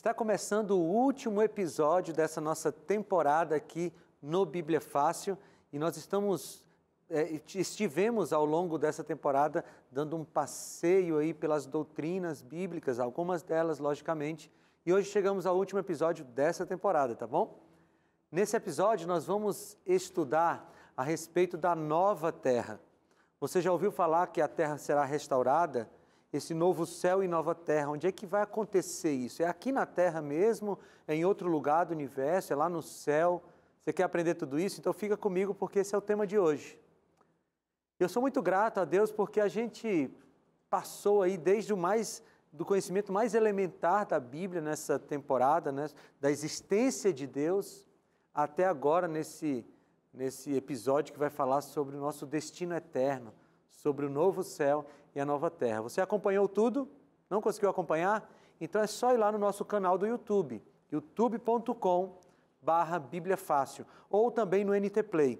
Está começando o último episódio dessa nossa temporada aqui no Bíblia Fácil e nós estivemos ao longo dessa temporada dando um passeio aí pelas doutrinas bíblicas, algumas delas, logicamente, e hoje chegamos ao último episódio dessa temporada, tá bom? Nesse episódio nós vamos estudar a respeito da nova terra. Você já ouviu falar que a terra será restaurada? Esse novo céu e nova terra, onde é que vai acontecer isso? É aqui na terra mesmo? É em outro lugar do universo? É lá no céu? Você quer aprender tudo isso? Então fica comigo porque esse é o tema de hoje. Eu sou muito grato a Deus porque a gente passou aí desde do conhecimento mais elementar da Bíblia nessa temporada, né, da existência de Deus, até agora nesse episódio que vai falar sobre o nosso destino eterno, sobre o novo céu e a nova terra. Você acompanhou tudo? Não conseguiu acompanhar? Então é só ir lá no nosso canal do YouTube, youtube.com/Bíblia Fácil, ou também no NT Play,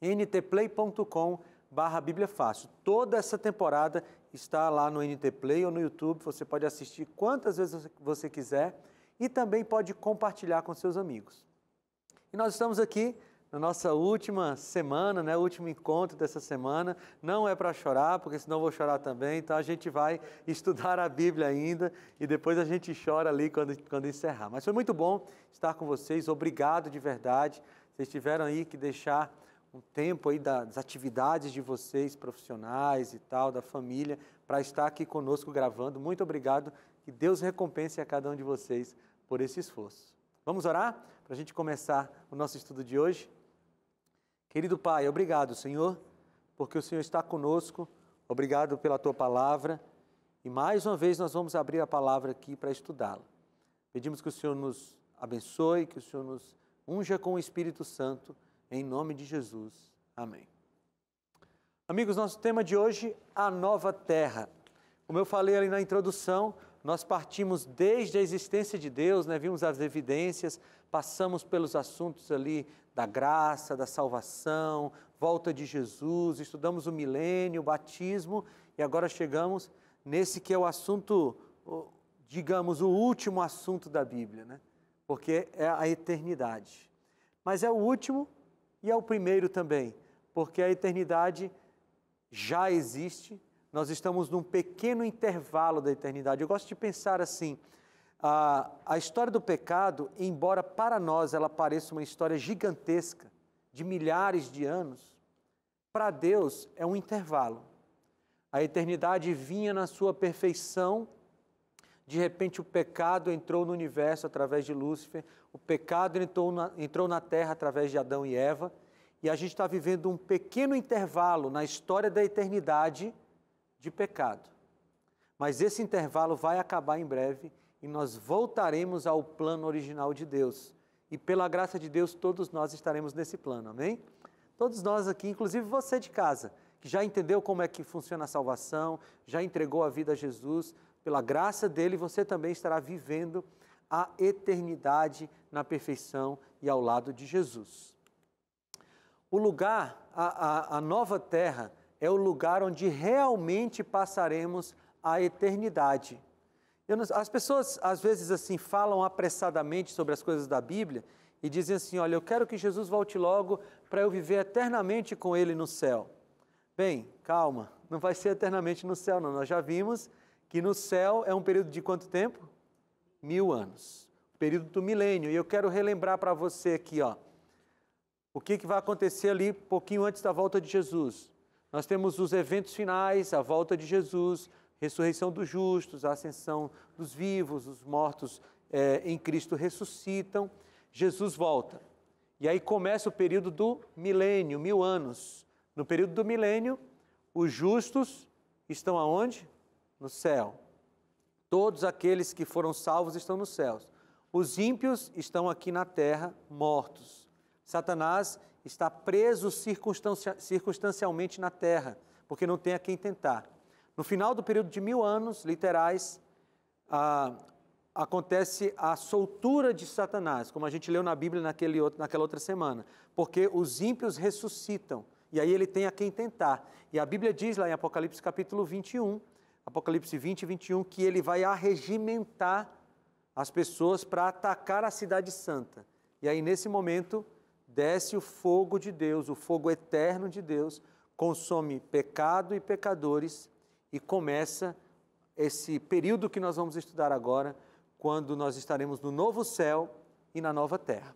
ntplay.com/Bíblia Fácil. Toda essa temporada está lá no NT Play ou no YouTube, você pode assistir quantas vezes você quiser e também pode compartilhar com seus amigos. E nós estamos aqui na nossa última semana, né, o último encontro dessa semana. Não é para chorar, porque senão eu vou chorar também, então a gente vai estudar a Bíblia ainda e depois a gente chora ali quando encerrar. Mas foi muito bom estar com vocês, obrigado de verdade. Vocês tiveram aí que deixar um tempo aí das atividades de vocês, profissionais e tal, da família, para estar aqui conosco gravando. Muito obrigado, que Deus recompense a cada um de vocês por esse esforço. Vamos orar para a gente começar o nosso estudo de hoje? Querido Pai, obrigado, Senhor, porque o Senhor está conosco, obrigado pela Tua palavra, e mais uma vez nós vamos abrir a palavra aqui para estudá-la. Pedimos que o Senhor nos abençoe, que o Senhor nos unja com o Espírito Santo, em nome de Jesus. Amém. Amigos, nosso tema de hoje, a nova terra. Como eu falei ali na introdução, nós partimos desde a existência de Deus, né? Vimos as evidências, passamos pelos assuntos ali da graça, da salvação, volta de Jesus, estudamos o milênio, o batismo, e agora chegamos nesse que é o assunto, digamos, o último assunto da Bíblia, né? Porque é a eternidade. Mas é o último e é o primeiro também, porque a eternidade já existe. Nós estamos num pequeno intervalo da eternidade. Eu gosto de pensar assim, a história do pecado, embora para nós ela pareça uma história gigantesca, de milhares de anos, para Deus é um intervalo. A eternidade vinha na sua perfeição, de repente o pecado entrou no universo através de Lúcifer, o pecado entrou na terra através de Adão e Eva, e a gente está vivendo um pequeno intervalo na história da eternidade de pecado. Mas esse intervalo vai acabar em breve e nós voltaremos ao plano original de Deus. E pela graça de Deus, todos nós estaremos nesse plano, amém? Todos nós aqui, inclusive você de casa, que já entendeu como é que funciona a salvação, já entregou a vida a Jesus, pela graça dele, você também estará vivendo a eternidade na perfeição e ao lado de Jesus. O lugar, a nova terra, é o lugar onde realmente passaremos a eternidade. As pessoas, às vezes, assim, falam apressadamente sobre as coisas da Bíblia e dizem assim, olha, eu quero que Jesus volte logo para eu viver eternamente com Ele no céu. Bem, calma, não vai ser eternamente no céu, não. Nós já vimos que no céu é um período de quanto tempo? 1000 anos. O período do milênio. E eu quero relembrar para você aqui, ó, o que vai acontecer ali pouquinho antes da volta de Jesus. Nós temos os eventos finais, a volta de Jesus, ressurreição dos justos, a ascensão dos vivos, os mortos em Cristo ressuscitam, Jesus volta. E aí começa o período do milênio, 1000 anos. No período do milênio, os justos estão aonde? No céu. Todos aqueles que foram salvos estão nos céus. Os ímpios estão aqui na terra, mortos. Satanás está preso circunstancialmente na terra, porque não tem a quem tentar. No final do período de 1000 anos, literais, acontece a soltura de Satanás, como a gente leu na Bíblia naquela outra semana, porque os ímpios ressuscitam, e aí ele tem a quem tentar. E a Bíblia diz lá em Apocalipse capítulo 21, Apocalipse 20 e 21, que ele vai arregimentar as pessoas para atacar a cidade santa. E aí, nesse momento, desce o fogo de Deus, o fogo eterno de Deus, consome pecado e pecadores e começa esse período que nós vamos estudar agora, quando nós estaremos no novo céu e na nova terra.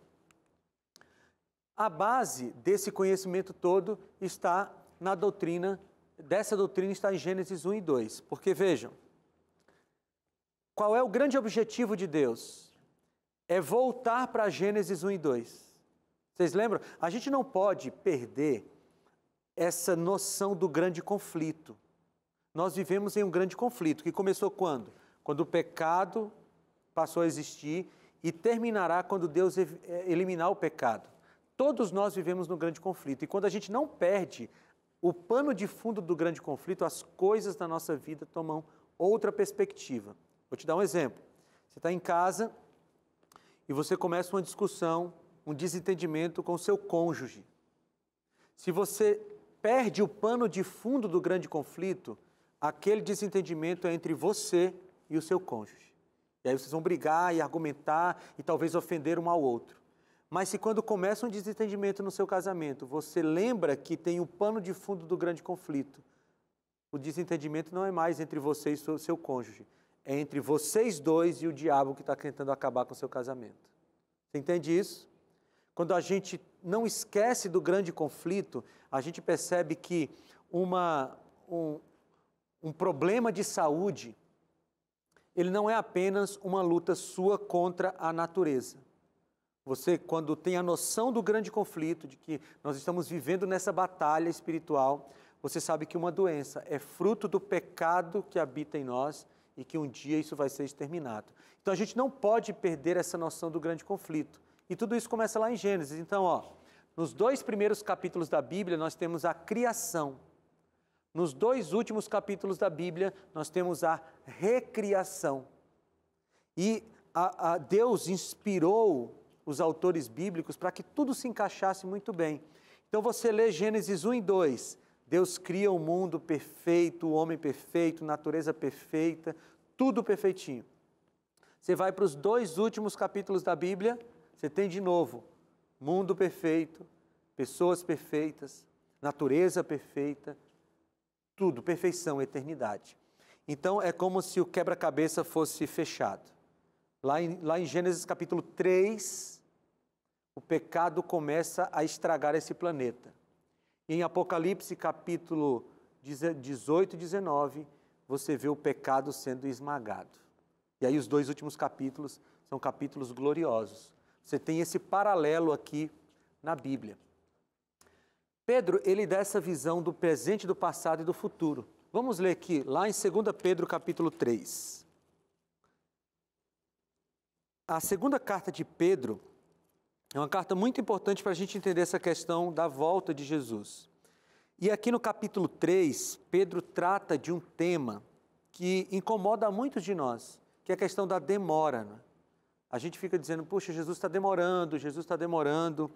A base desse conhecimento todo está na doutrina, dessa doutrina está em Gênesis 1 e 2. Porque vejam, qual é o grande objetivo de Deus? É voltar para Gênesis 1 e 2. Vocês lembram? A gente não pode perder essa noção do grande conflito. Nós vivemos em um grande conflito, que começou quando? Quando o pecado passou a existir e terminará quando Deus eliminar o pecado. Todos nós vivemos num grande conflito. E quando a gente não perde o pano de fundo do grande conflito, as coisas da nossa vida tomam outra perspectiva. Vou te dar um exemplo. Você está em casa e você começa uma discussão, um desentendimento com o seu cônjuge. Se você perde o pano de fundo do grande conflito, aquele desentendimento é entre você e o seu cônjuge. E aí vocês vão brigar e argumentar e talvez ofender um ao outro. Mas se quando começa um desentendimento no seu casamento, você lembra que tem o pano de fundo do grande conflito, o desentendimento não é mais entre você e o seu cônjuge, é entre vocês dois e o diabo que está tentando acabar com o seu casamento. Você entende isso? Quando a gente não esquece do grande conflito, a gente percebe que um problema de saúde, ele não é apenas uma luta sua contra a natureza. Você, quando tem a noção do grande conflito, de que nós estamos vivendo nessa batalha espiritual, você sabe que uma doença é fruto do pecado que habita em nós e que um dia isso vai ser exterminado. Então a gente não pode perder essa noção do grande conflito. E tudo isso começa lá em Gênesis. Então, nos 2 primeiros capítulos da Bíblia, nós temos a criação. Nos 2 últimos capítulos da Bíblia, nós temos a recriação. E Deus inspirou os autores bíblicos para que tudo se encaixasse muito bem. Então você lê Gênesis 1 e 2, Deus cria o mundo perfeito, o homem perfeito, natureza perfeita, tudo perfeitinho. Você vai para os 2 últimos capítulos da Bíblia, você tem de novo, mundo perfeito, pessoas perfeitas, natureza perfeita, tudo, perfeição, eternidade. Então é como se o quebra-cabeça fosse fechado. Lá em Gênesis capítulo 3, o pecado começa a estragar esse planeta. E em Apocalipse capítulo 18 e 19, você vê o pecado sendo esmagado. E aí os 2 últimos capítulos são capítulos gloriosos. Você tem esse paralelo aqui na Bíblia. Pedro, ele dá essa visão do presente, do passado e do futuro. Vamos ler aqui, lá em 2 Pedro capítulo 3. A segunda carta de Pedro é uma carta muito importante para a gente entender essa questão da volta de Jesus. E aqui no capítulo 3, Pedro trata de um tema que incomoda muitos de nós, que é a questão da demora. Né? A gente fica dizendo, puxa, Jesus está demorando, Jesus está demorando.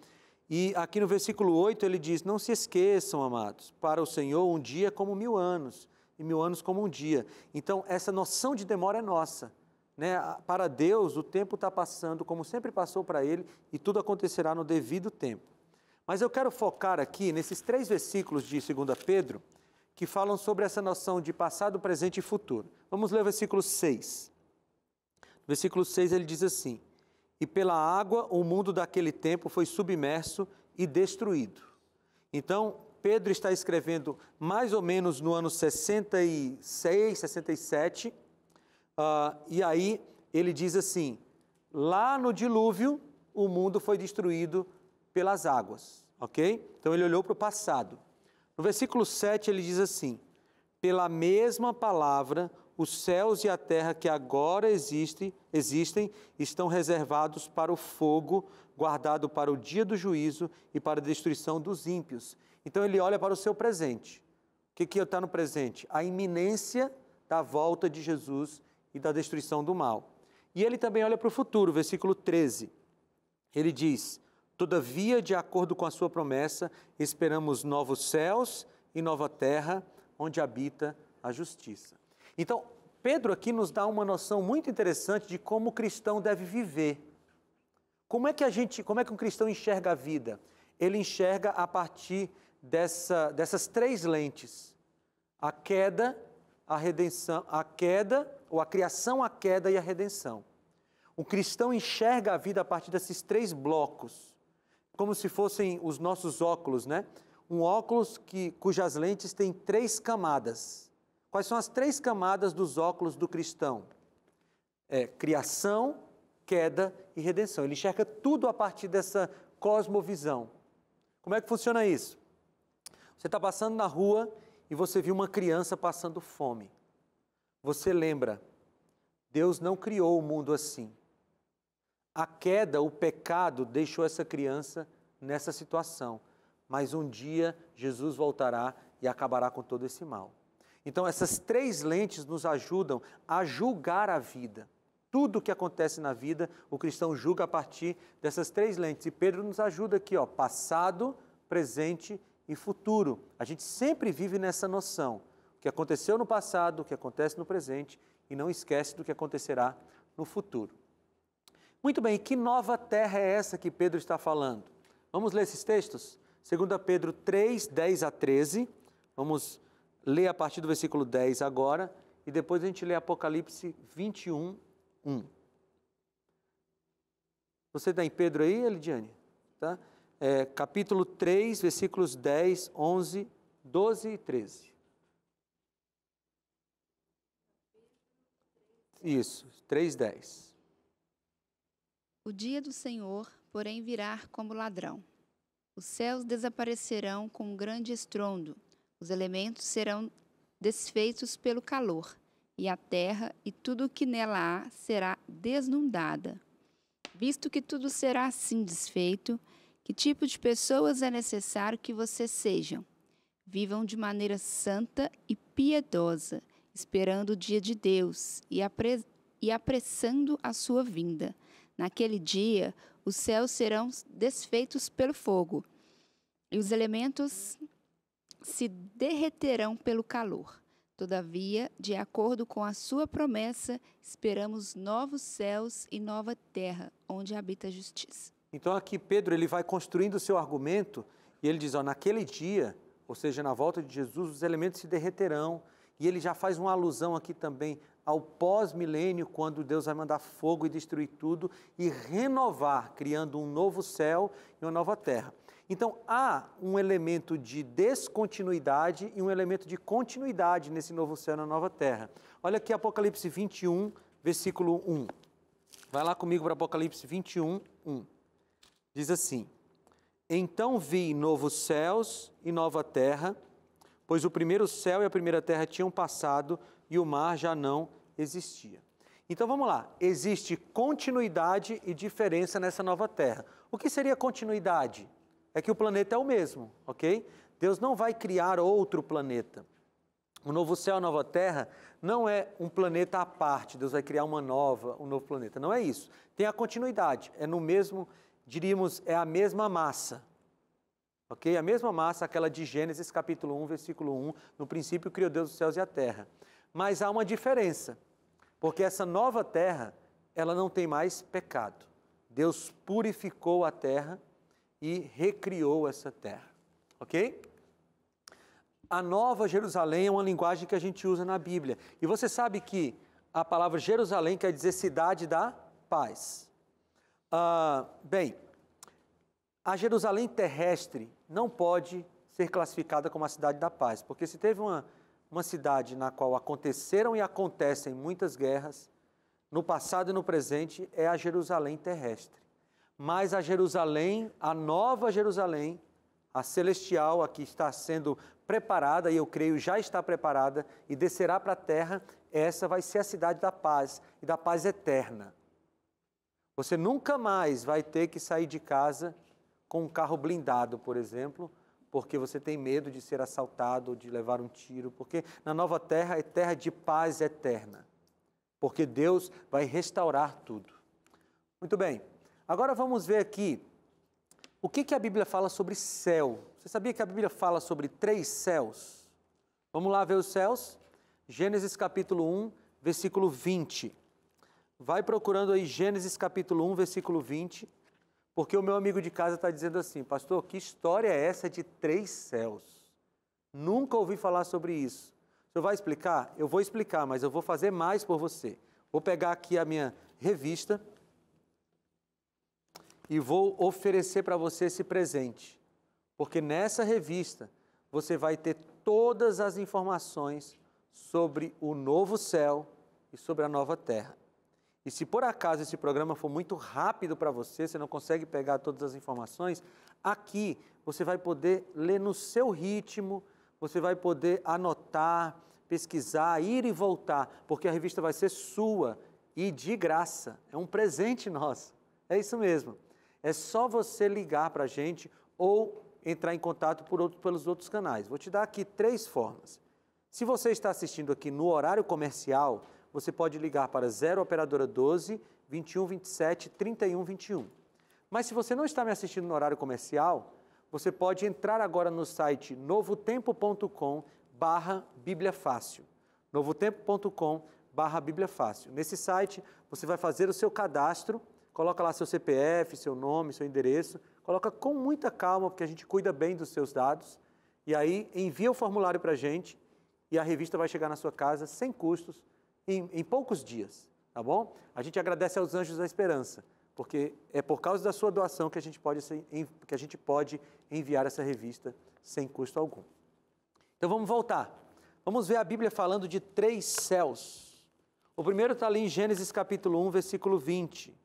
E aqui no versículo 8 ele diz, não se esqueçam, amados, para o Senhor um dia é como 1000 anos, e 1000 anos como um dia. Então, essa noção de demora é nossa. Né? Para Deus, o tempo está passando como sempre passou para Ele e tudo acontecerá no devido tempo. Mas eu quero focar aqui nesses 3 versículos de 2 Pedro que falam sobre essa noção de passado, presente e futuro. Vamos ler o versículo 6. No versículo 6 ele diz assim, e pela água o mundo daquele tempo foi submerso e destruído. Então, Pedro está escrevendo mais ou menos no ano 66, 67, e aí ele diz assim, lá no dilúvio o mundo foi destruído pelas águas, ok? Então ele olhou para o passado. No versículo 7 ele diz assim, pela mesma palavra, os céus e a terra que agora existem, estão reservados para o fogo, guardado para o dia do juízo e para a destruição dos ímpios. Então ele olha para o seu presente. O que está no presente? A iminência da volta de Jesus e da destruição do mal. E ele também olha para o futuro, versículo 13. Ele diz, todavia, de acordo com a sua promessa, esperamos novos céus e nova terra, onde habita a justiça. Então, Pedro aqui nos dá uma noção muito interessante de como o cristão deve viver. Como é que um cristão enxerga a vida? Ele enxerga a partir dessas três lentes: a queda, a redenção, a queda, ou a criação, a queda e a redenção. O cristão enxerga a vida a partir desses três blocos, como se fossem os nossos óculos, né? Um óculos cujas lentes têm três camadas. Quais são as três camadas dos óculos do cristão? Criação, queda e redenção. Ele enxerga tudo a partir dessa cosmovisão. Como é que funciona isso? Você está passando na rua e você viu uma criança passando fome. Você lembra, Deus não criou o mundo assim. A queda, o pecado, deixou essa criança nessa situação. Mas um dia Jesus voltará e acabará com todo esse mal. Então essas três lentes nos ajudam a julgar a vida. Tudo o que acontece na vida, o cristão julga a partir dessas três lentes. E Pedro nos ajuda aqui, passado, presente e futuro. A gente sempre vive nessa noção. O que aconteceu no passado, o que acontece no presente, e não esquece do que acontecerá no futuro. Muito bem, e que nova terra é essa que Pedro está falando? Vamos ler esses textos? 2 Pedro 3, 10 a 13. Vamos ler a partir do versículo 10 agora, e depois a gente lê Apocalipse 21, 1. Você está em Pedro aí, Elidiane? Tá? Capítulo 3, versículos 10, 11, 12 e 13. Isso, 3, 10. O dia do Senhor, porém, virá como ladrão. Os céus desaparecerão com um grande estrondo, os elementos serão desfeitos pelo calor, e a terra e tudo o que nela há será desnudada. Visto que tudo será assim desfeito, que tipo de pessoas é necessário que vocês sejam? Vivam de maneira santa e piedosa, esperando o dia de Deus e apressando a sua vinda. Naquele dia, os céus serão desfeitos pelo fogo, e os elementos se derreterão pelo calor. Todavia, de acordo com a sua promessa, esperamos novos céus e nova terra, onde habita a justiça. Então aqui Pedro ele vai construindo o seu argumento e ele diz, naquele dia, ou seja, na volta de Jesus, os elementos se derreterão. E ele já faz uma alusão aqui também ao pós-milênio, quando Deus vai mandar fogo e destruir tudo e renovar, criando um novo céu e uma nova terra. Então, há um elemento de descontinuidade e um elemento de continuidade nesse novo céu e na nova terra. Olha aqui Apocalipse 21, versículo 1. Vai lá comigo para Apocalipse 21, 1. Diz assim: Então vi novos céus e nova terra, pois o primeiro céu e a primeira terra tinham passado e o mar já não existia. Então vamos lá, existe continuidade e diferença nessa nova terra. O que seria continuidade? É que o planeta é o mesmo, ok? Deus não vai criar outro planeta. O novo céu e a nova terra não é um planeta à parte, Deus vai criar um novo planeta. Não é isso. Tem a continuidade, é no mesmo, diríamos, é a mesma massa. Ok? A mesma massa, aquela de Gênesis capítulo 1, versículo 1, no princípio criou Deus os céus e a terra. Mas há uma diferença, porque essa nova terra, ela não tem mais pecado. Deus purificou a terra e recriou essa terra. Ok? A Nova Jerusalém é uma linguagem que a gente usa na Bíblia. E você sabe que a palavra Jerusalém quer dizer cidade da paz. Bem, a Jerusalém terrestre não pode ser classificada como a cidade da paz, porque se teve uma cidade na qual aconteceram e acontecem muitas guerras, no passado e no presente, é a Jerusalém terrestre. Mas a Jerusalém, a Nova Jerusalém, a celestial, a que está sendo preparada, e eu creio já está preparada, e descerá para a terra, essa vai ser a cidade da paz, e da paz eterna. Você nunca mais vai ter que sair de casa com um carro blindado, por exemplo, porque você tem medo de ser assaltado, de levar um tiro, porque na nova terra é terra de paz eterna, porque Deus vai restaurar tudo. Muito bem, agora vamos ver aqui o que a Bíblia fala sobre céu. Você sabia que a Bíblia fala sobre 3 céus? Vamos lá ver os céus? Gênesis capítulo 1, versículo 20. Vai procurando aí Gênesis capítulo 1, versículo 20, porque o meu amigo de casa está dizendo assim: pastor, que história é essa de 3 céus? Nunca ouvi falar sobre isso. O senhor vai explicar? Eu vou explicar, mas eu vou fazer mais por você. Vou pegar aqui a minha revista e vou oferecer para você esse presente, porque nessa revista você vai ter todas as informações sobre o novo céu e sobre a nova terra. E se por acaso esse programa for muito rápido para você, você não consegue pegar todas as informações, aqui você vai poder ler no seu ritmo, você vai poder anotar, pesquisar, ir e voltar, porque a revista vai ser sua e de graça. É um presente nosso. É isso mesmo. É só você ligar para a gente ou entrar em contato pelos outros canais. Vou te dar aqui 3 formas. Se você está assistindo aqui no horário comercial, você pode ligar para 0 operadora 12 21 27 31 21. Mas se você não está me assistindo no horário comercial, você pode entrar agora no site novotempo.com/Bíblia Fácil. novotempo.com/Bíblia Fácil. Nesse site você vai fazer o seu cadastro, coloca lá seu CPF, seu nome, seu endereço, coloca com muita calma, porque a gente cuida bem dos seus dados, e aí envia o formulário para a gente e a revista vai chegar na sua casa sem custos, em poucos dias, tá bom? A gente agradece aos Anjos da Esperança, porque é por causa da sua doação que a gente pode enviar essa revista sem custo algum. Então vamos voltar. Vamos ver a Bíblia falando de 3 céus. O primeiro está ali em Gênesis capítulo 1, versículo 20.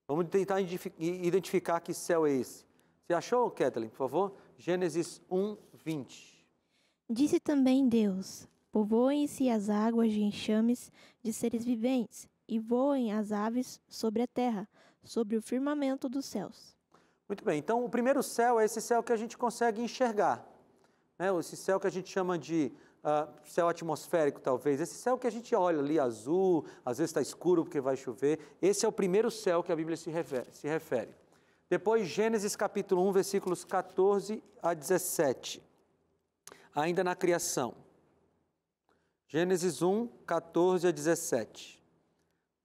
Vamos tentar identificar que céu é esse. Você achou, Kathleen, por favor? Gênesis 1, 20. Disse também Deus: povoem-se as águas de enxames de seres viventes, e voem as aves sobre a terra, sobre o firmamento dos céus. Muito bem, então o primeiro céu é esse céu que a gente consegue enxergar, né? Esse céu que a gente chama de céu atmosférico, talvez. Esse céu que a gente olha ali, azul, às vezes está escuro porque vai chover. Esse é o primeiro céu que a Bíblia se refere. Depois, Gênesis capítulo 1, versículos 14 a 17. Ainda na criação. Gênesis 1, 14 a 17.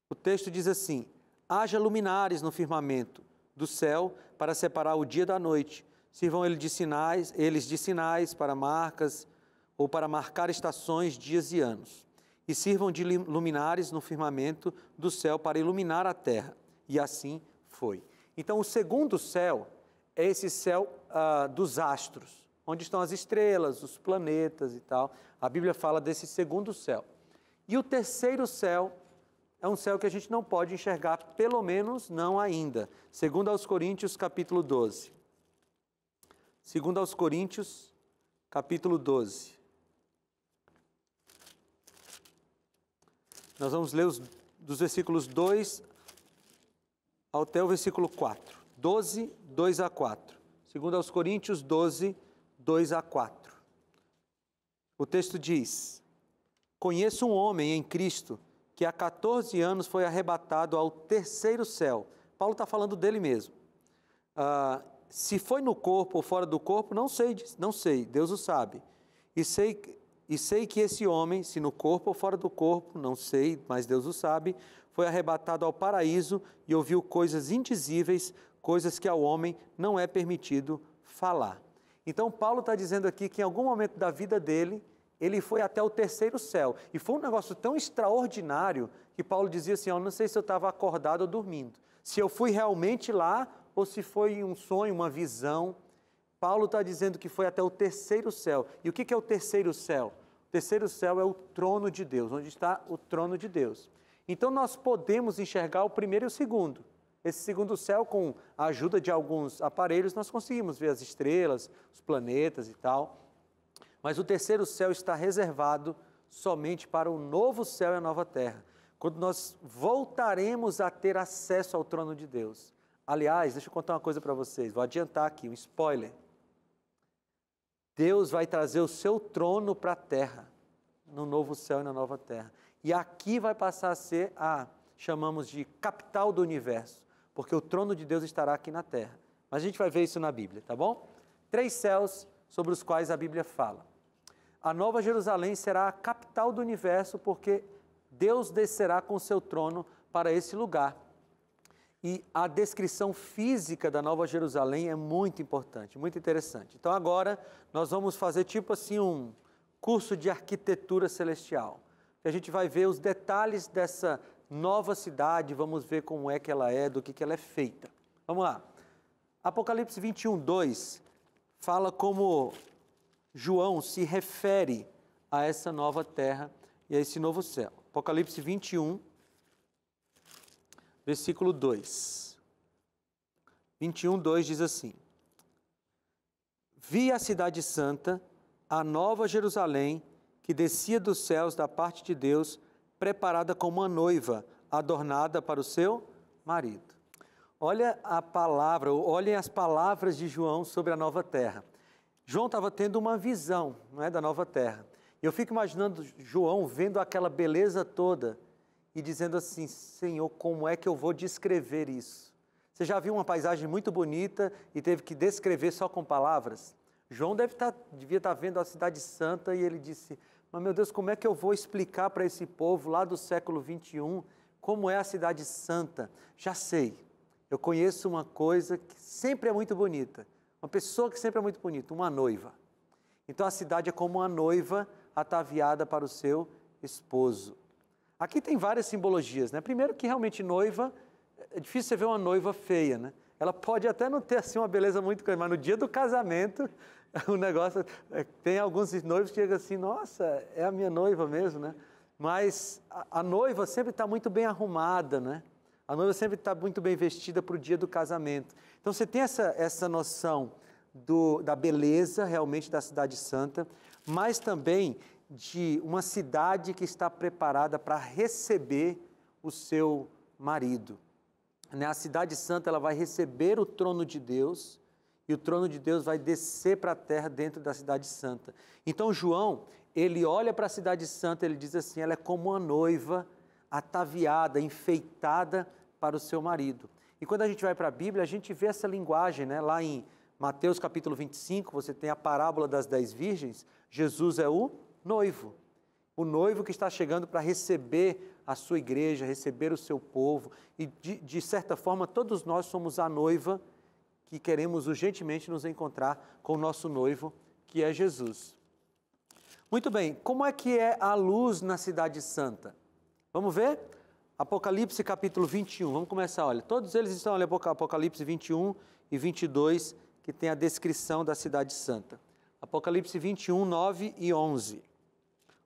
O texto diz assim: haja luminares no firmamento do céu para separar o dia da noite. Sirvam eles de sinais para marcas ou para marcar estações, dias e anos. E sirvam de luminares no firmamento do céu para iluminar a terra. E assim foi. Então, o segundo céu é esse céu dos astros, onde estão as estrelas, os planetas e tal. A Bíblia fala desse segundo céu. E o terceiro céu é um céu que a gente não pode enxergar, pelo menos não ainda. Segundo aos Coríntios, capítulo 12. Segundo aos Coríntios, capítulo 12. Nós vamos ler dos versículos 2 até o versículo 4. 12, 2 a 4. Segundo aos Coríntios 12, 2 a 4. O texto diz: conheço um homem em Cristo que há 14 anos foi arrebatado ao terceiro céu. Paulo está falando dele mesmo. Se foi no corpo ou fora do corpo, não sei, Deus o sabe. E sei que esse homem, se no corpo ou fora do corpo, não sei, mas Deus o sabe, foi arrebatado ao paraíso e ouviu coisas indizíveis, coisas que ao homem não é permitido falar. Então, Paulo está dizendo aqui que em algum momento da vida dele, ele foi até o terceiro céu. E foi um negócio tão extraordinário que Paulo dizia assim: eu não sei se eu estava acordado ou dormindo, se eu fui realmente lá ou se foi um sonho, uma visão. Paulo está dizendo que foi até o terceiro céu. E o que é o terceiro céu? O terceiro céu é o trono de Deus, onde está o trono de Deus. Então nós podemos enxergar o primeiro e o segundo. Esse segundo céu, com a ajuda de alguns aparelhos, nós conseguimos ver as estrelas, os planetas e tal. Mas o terceiro céu está reservado somente para o novo céu e a nova terra, quando nós voltaremos a ter acesso ao trono de Deus. Aliás, deixa eu contar uma coisa para vocês, vou adiantar aqui, um spoiler. Deus vai trazer o seu trono para a terra, no novo céu e na nova terra. E aqui vai passar a ser chamamos de capital do universo, porque o trono de Deus estará aqui na terra. Mas a gente vai ver isso na Bíblia, tá bom? 3 céus sobre os quais a Bíblia fala. A Nova Jerusalém será a capital do universo, porque Deus descerá com o seu trono para esse lugar. E a descrição física da Nova Jerusalém é muito importante, muito interessante. Então agora nós vamos fazer tipo assim um curso de arquitetura celestial. A gente vai ver os detalhes dessa nova cidade, vamos ver como é que ela é, do que ela é feita. Vamos lá. Apocalipse 21, 2 fala como João se refere a essa nova terra e a esse novo céu. Apocalipse 21, versículo 2. 21, 2 diz assim: Vi a cidade santa, a nova Jerusalém, que descia dos céus da parte de Deus, preparada como uma noiva, adornada para o seu marido. Olha a palavra, olhem as palavras de João sobre a nova terra. João estava tendo uma visão, não é, da nova terra. E eu fico imaginando João vendo aquela beleza toda e dizendo assim: Senhor, como é que eu vou descrever isso? Você já viu uma paisagem muito bonita e teve que descrever só com palavras? João devia estar vendo a cidade santa e ele disse: mas meu Deus, como é que eu vou explicar para esse povo lá do século 21 como é a cidade santa? Já sei, eu conheço uma coisa que sempre é muito bonita, uma pessoa que sempre é muito bonita, uma noiva. Então a cidade é como uma noiva ataviada para o seu esposo. Aqui tem várias simbologias, né? Primeiro que realmente noiva, é difícil você ver uma noiva feia, né? Ela pode até não ter assim uma beleza muito grande, mas no dia do casamento, o negócio, tem alguns noivos que chegam assim: nossa, é a minha noiva mesmo, né? Mas a noiva sempre está muito bem arrumada, né? A noiva sempre está muito bem vestida para o dia do casamento. Então você tem essa noção da beleza realmente da cidade santa, mas também de uma cidade que está preparada para receber o seu marido. A cidade santa, ela vai receber o trono de Deus, e o trono de Deus vai descer para a terra dentro da cidade santa. Então João, ele olha para a cidade santa, ele diz assim: ela é como uma noiva ataviada, enfeitada para o seu marido. E quando a gente vai para a Bíblia, a gente vê essa linguagem, né? Lá em Mateus capítulo 25, você tem a parábola das 10 virgens. Jesus é o noivo que está chegando para receber a sua igreja, receber o seu povo. E de certa forma, todos nós somos a noiva que queremos urgentemente nos encontrar com o nosso noivo, que é Jesus. Muito bem, como é que é a luz na cidade santa? Vamos ver? Apocalipse capítulo 21, vamos começar, olha. Todos eles estão ali, Apocalipse 21 e 22, que tem a descrição da cidade santa. Apocalipse 21, 9 e 11.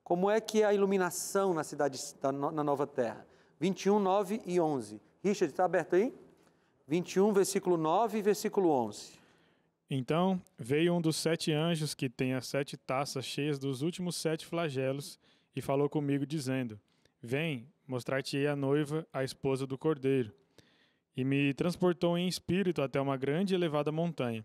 Como é que é a iluminação na cidade, na nova terra? 21, 9 e 11. Richard, está aberto aí? 21, versículo 9 e versículo 11. Então veio um dos 7 anjos que tem as 7 taças cheias dos últimos 7 flagelos e falou comigo dizendo: Vem, mostrar-te-ei a noiva, a esposa do Cordeiro. E me transportou em espírito até uma grande e elevada montanha,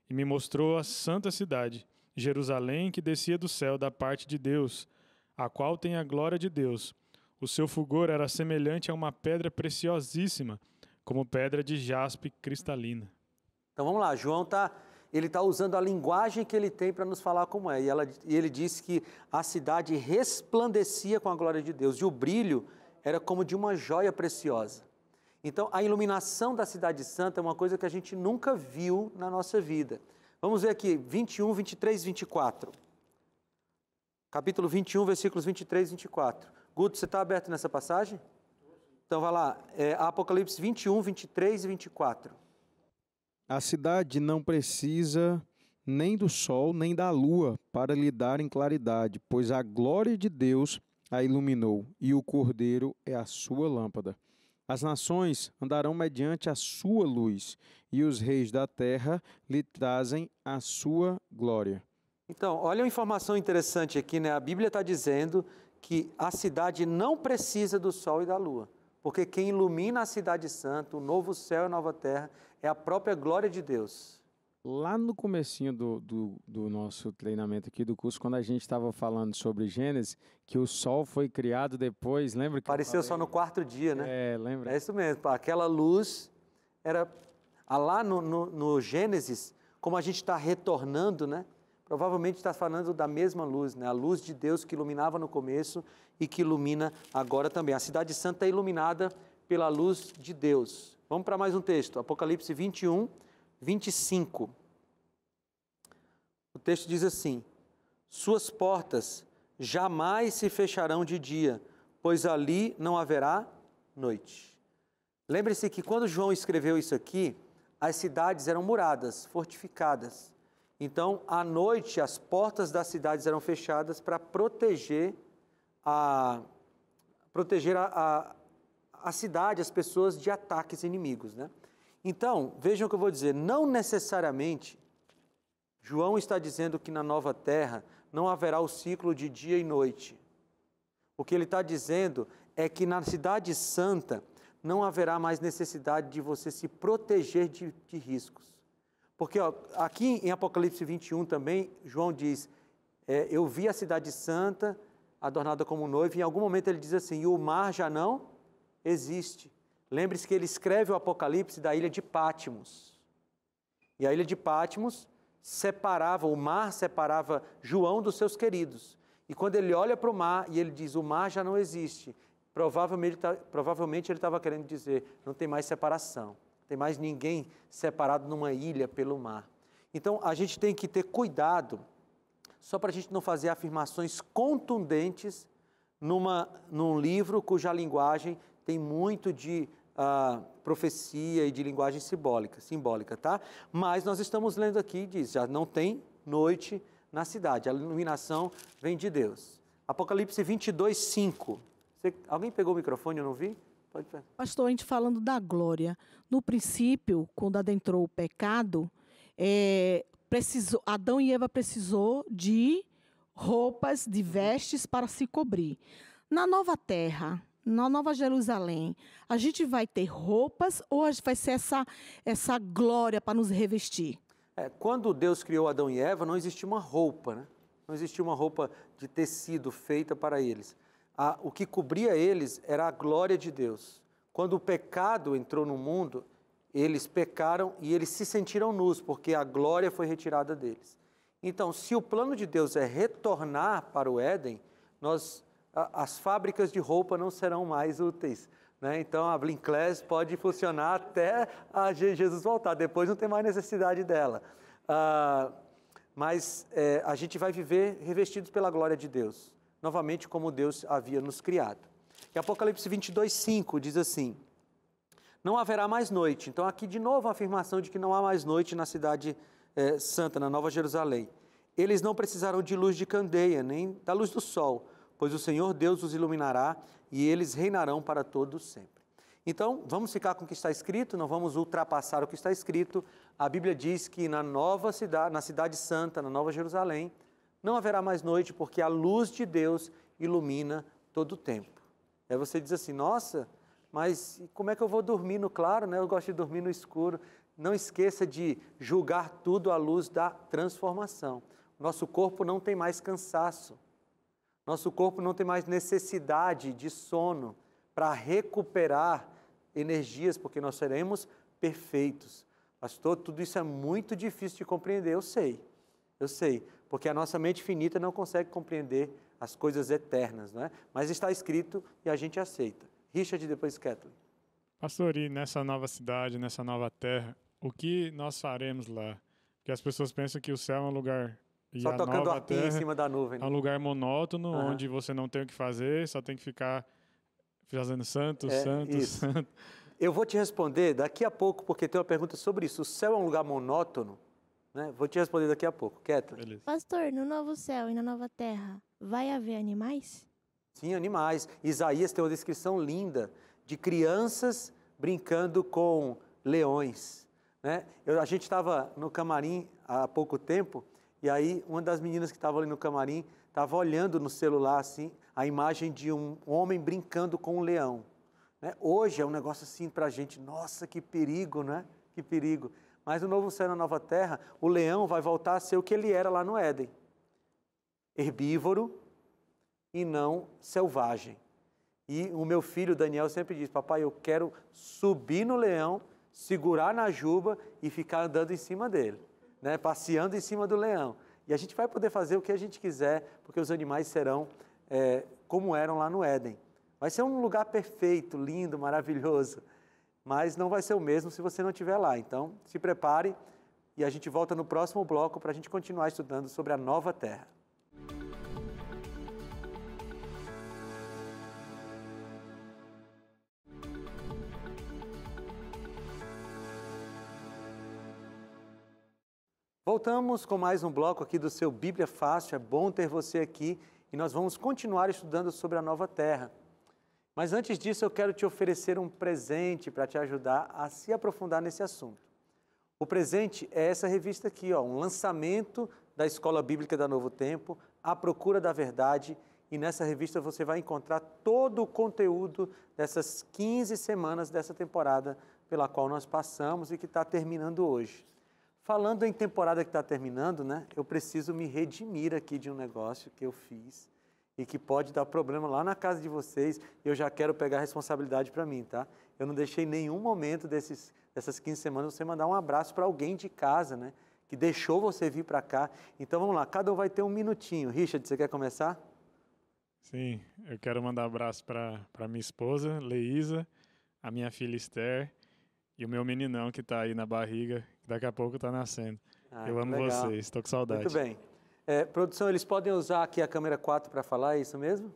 e me mostrou a santa cidade, Jerusalém, que descia do céu da parte de Deus, a qual tem a glória de Deus. O seu fulgor era semelhante a uma pedra preciosíssima, como pedra de jaspe cristalina. Então vamos lá, João está usando a linguagem que ele tem para nos falar como é. E ele diz que a cidade resplandecia com a glória de Deus, e o brilho era como de uma joia preciosa. Então a iluminação da cidade santa é uma coisa que a gente nunca viu na nossa vida. Vamos ver aqui, 21, 23 e 24. Capítulo 21, versículos 23 e 24. Guto, você está aberto nessa passagem? Então vai lá, Apocalipse 21, 23 e 24. A cidade não precisa nem do sol nem da lua para lhe darem claridade, pois a glória de Deus a iluminou, e o Cordeiro é a sua lâmpada. As nações andarão mediante a sua luz, e os reis da terra lhe trazem a sua glória. Então, olha uma informação interessante aqui, né? A Bíblia está dizendo que a cidade não precisa do sol e da lua, porque quem ilumina a cidade santa, o novo céu e a nova terra, é a própria glória de Deus. Lá no comecinho do nosso treinamento aqui do curso, quando a gente estava falando sobre Gênesis, que o sol foi criado depois, lembra? Que apareceu só no 4º dia, né? Lembra? É isso mesmo, aquela luz era... Lá no Gênesis, como a gente está retornando, né? Provavelmente está falando da mesma luz, né? A luz de Deus que iluminava no começo e que ilumina agora também. A cidade santa é iluminada pela luz de Deus. Vamos para mais um texto, Apocalipse 21, 25. O texto diz assim: suas portas jamais se fecharão de dia, pois ali não haverá noite. Lembre-se que quando João escreveu isso aqui, as cidades eram muradas, fortificadas. Então, à noite, as portas das cidades eram fechadas para proteger a cidade, as pessoas de ataques inimigos, né? Então, vejam o que eu vou dizer, não necessariamente João está dizendo que na nova terra não haverá o ciclo de dia e noite. O que ele está dizendo é que na cidade santa não haverá mais necessidade de você se proteger de riscos. Porque aqui em Apocalipse 21 também, João diz, eu vi a cidade santa adornada como noiva, e em algum momento ele diz assim, e o mar já não existe. Lembre-se que ele escreve o Apocalipse da ilha de Patmos. E a ilha de Patmos o mar separava João dos seus queridos. E quando ele olha para o mar e ele diz, o mar já não existe, provavelmente ele estava querendo dizer, não tem mais separação, não tem mais ninguém separado numa ilha pelo mar. Então a gente tem que ter cuidado, só para a gente não fazer afirmações contundentes num livro cuja linguagem tem muito de profecia e de linguagem simbólica, tá? Mas nós estamos lendo aqui, diz, já não tem noite na cidade, a iluminação vem de Deus. Apocalipse 22, 5. Alguém pegou o microfone, eu não vi? Pode pegar. Pastor, a gente falando da glória. No princípio, quando adentrou o pecado, Adão e Eva precisou de roupas, de vestes para se cobrir. Na nova terra, na Nova Jerusalém, a gente vai ter roupas ou vai ser essa glória para nos revestir? Quando Deus criou Adão e Eva, não existia uma roupa, né? Não existia uma roupa de tecido feita para eles. O que cobria eles era a glória de Deus. Quando o pecado entrou no mundo, eles pecaram e eles se sentiram nus, porque a glória foi retirada deles. Então, se o plano de Deus é retornar para o Éden, as fábricas de roupa não serão mais úteis, né? Então, a Blinclass pode funcionar até Jesus voltar, depois não tem mais necessidade dela. Mas a gente vai viver revestidos pela glória de Deus, novamente como Deus havia nos criado. E Apocalipse 22, 5 diz assim, não haverá mais noite. Então aqui de novo a afirmação de que não há mais noite na cidade santa, na Nova Jerusalém. Eles não precisarão de luz de candeia, nem da luz do sol, pois o Senhor Deus os iluminará e eles reinarão para todos sempre. Então, vamos ficar com o que está escrito, não vamos ultrapassar o que está escrito. A Bíblia diz que na nova cidade, na cidade santa, na Nova Jerusalém, não haverá mais noite, porque a luz de Deus ilumina todo o tempo. Aí você diz assim, nossa, mas como é que eu vou dormir no claro, né? Eu gosto de dormir no escuro. Não esqueça de julgar tudo à luz da transformação. Nosso corpo não tem mais cansaço. Nosso corpo não tem mais necessidade de sono para recuperar energias, porque nós seremos perfeitos. Pastor, tudo isso é muito difícil de compreender, eu sei, porque a nossa mente finita não consegue compreender as coisas eternas, não é? Mas está escrito e a gente aceita. Richard, depois Kathleen. Pastor, e nessa nova cidade, nessa nova terra, o que nós faremos lá? Porque as pessoas pensam que o céu é um lugar... E só tocando arpinho em cima da nuvem. Né? É um lugar monótono, onde você não tem o que fazer, só tem que ficar fazendo santo. Eu vou te responder daqui a pouco, porque tem uma pergunta sobre isso. O céu é um lugar monótono? Né? Vou te responder daqui a pouco. Kathleen. Beleza. Pastor, no novo céu e na nova terra, vai haver animais? Sim, animais. Isaías tem uma descrição linda de crianças brincando com leões. Né? A gente estava no camarim há pouco tempo, e aí uma das meninas que estava ali no camarim estava olhando no celular assim, a imagem de um homem brincando com um leão. Né? Hoje é um negócio assim para a gente, nossa, que perigo, né? Que perigo. Mas no novo céu e na nova terra, o leão vai voltar a ser o que ele era lá no Éden. Herbívoro e não selvagem. E o meu filho Daniel sempre diz, papai, eu quero subir no leão, segurar na juba e ficar andando em cima dele, né? Passeando em cima do leão. E a gente vai poder fazer o que a gente quiser, porque os animais serão como eram lá no Éden. Vai ser um lugar perfeito, lindo, maravilhoso, mas não vai ser o mesmo se você não estiver lá. Então, se prepare e a gente volta no próximo bloco para a gente continuar estudando sobre a nova terra. Voltamos com mais um bloco aqui do seu Bíblia Fácil. É bom ter você aqui e nós vamos continuar estudando sobre a nova terra. Mas antes disso, eu quero te oferecer um presente para te ajudar a se aprofundar nesse assunto. O presente é essa revista aqui, ó, um lançamento da Escola Bíblica da Novo Tempo, A Procura da Verdade. E nessa revista você vai encontrar todo o conteúdo dessas 15 semanas dessa temporada pela qual nós passamos e que está terminando hoje. Falando em temporada que está terminando, né, eu preciso me redimir aqui de um negócio que eu fiz e que pode dar problema lá na casa de vocês. Eu já quero pegar a responsabilidade para mim, tá? Eu não deixei nenhum momento dessas 15 semanas você mandar um abraço para alguém de casa, né, que deixou você vir para cá. Então vamos lá, cada um vai ter um minutinho. Richard, você quer começar? Sim, eu quero mandar um abraço para minha esposa, Leísa, a minha filha Esther e o meu meninão que está aí na barriga, que daqui a pouco está nascendo. Eu amo legal. vocês, estou com saudade. Muito bem. Produção, eles podem usar aqui a câmera 4 para falar, é isso mesmo?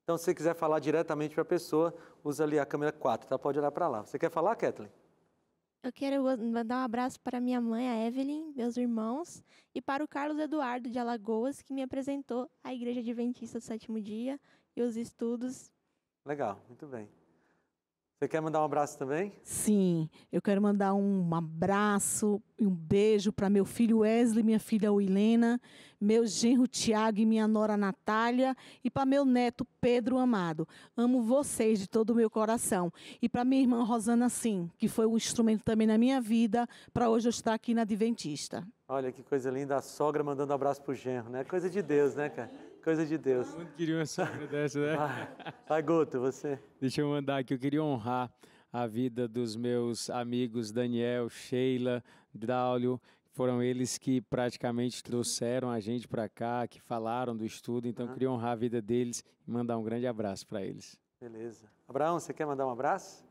Então, se você quiser falar diretamente para a pessoa, usa ali a câmera 4, tá? Pode olhar para lá. Você quer falar, Kathleen? Eu quero mandar um abraço para minha mãe, a Evelyn, meus irmãos, e para o Carlos Eduardo de Alagoas, que me apresentou a Igreja Adventista do Sétimo Dia e os estudos. Legal, muito bem. Você quer mandar um abraço também? Sim, eu quero mandar um abraço e um beijo para meu filho Wesley, minha filha Wilena, meu genro Tiago e minha nora Natália e para meu neto Pedro Amado. Amo vocês de todo o meu coração. E para minha irmã Rosana Sim, que foi um instrumento também na minha vida para hoje eu estar aqui na Adventista. Olha que coisa linda, a sogra mandando um abraço pro genro, né? Coisa de Deus, né, cara? Coisa de Deus. Todo mundo queria uma sogra dessa, né? Vai, Guto, você. Deixa eu mandar aqui, eu queria honrar a vida dos meus amigos Daniel, Sheila, Braulio. Foram eles que praticamente trouxeram a gente para cá, que falaram do estudo, então eu queria honrar a vida deles e mandar um grande abraço para eles. Beleza. Abraão, você quer mandar um abraço?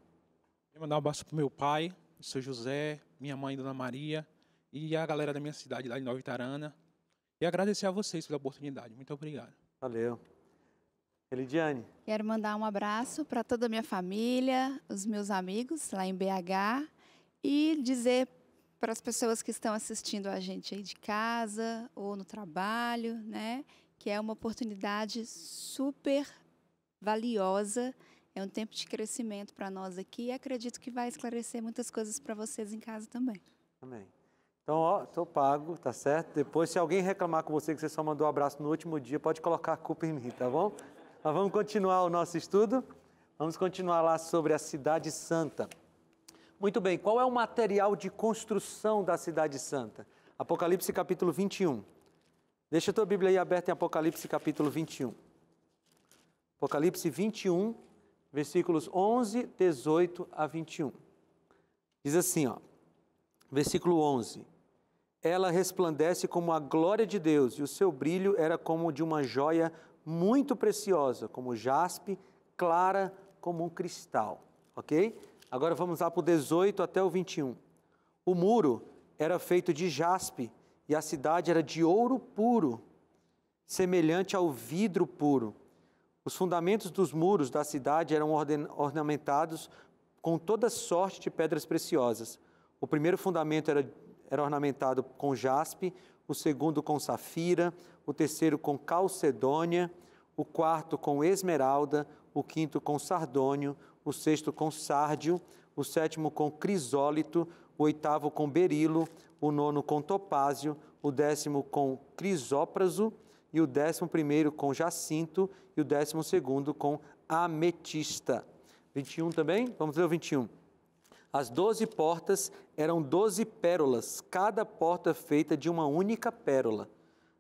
Quero mandar um abraço para o meu pai, o seu José, minha mãe, Dona Maria, e a galera da minha cidade, lá de Nova Itarana. E agradecer a vocês pela oportunidade. Muito obrigado. Valeu. Elidiane. Quero mandar um abraço para toda a minha família, os meus amigos lá em BH e dizer para as pessoas que estão assistindo a gente aí de casa ou no trabalho, né, que é uma oportunidade super valiosa, é um tempo de crescimento para nós aqui e acredito que vai esclarecer muitas coisas para vocês em casa também. Amém. Então, ó, estou pago, tá certo? Depois, se alguém reclamar com você que você só mandou um abraço no último dia, pode colocar a culpa em mim, tá bom? Mas vamos continuar o nosso estudo. Vamos continuar lá sobre a Cidade Santa. Muito bem, qual é o material de construção da Cidade Santa? Apocalipse capítulo 21. Deixa a tua Bíblia aí aberta em Apocalipse capítulo 21. Apocalipse 21, versículos 11, 18 a 21. Diz assim, ó, versículo 11. Ela resplandece como a glória de Deus, e o seu brilho era como de uma joia muito preciosa, como jaspe, clara como um cristal. Ok? Agora vamos lá para o 18 até o 21. O muro era feito de jaspe, e a cidade era de ouro puro, semelhante ao vidro puro. Os fundamentos dos muros da cidade eram ornamentados com toda sorte de pedras preciosas. O primeiro fundamento era ornamentado com jaspe, o segundo com safira, o terceiro com calcedônia, o quarto com esmeralda, o quinto com sardônio, o sexto com sárdio, o sétimo com crisólito, o oitavo com berilo, o nono com topázio, o 10º com crisópraso, e o 11º com jacinto, e o 12º com ametista. 21 também? Vamos ler o 21. As 12 portas eram 12 pérolas, cada porta feita de uma única pérola.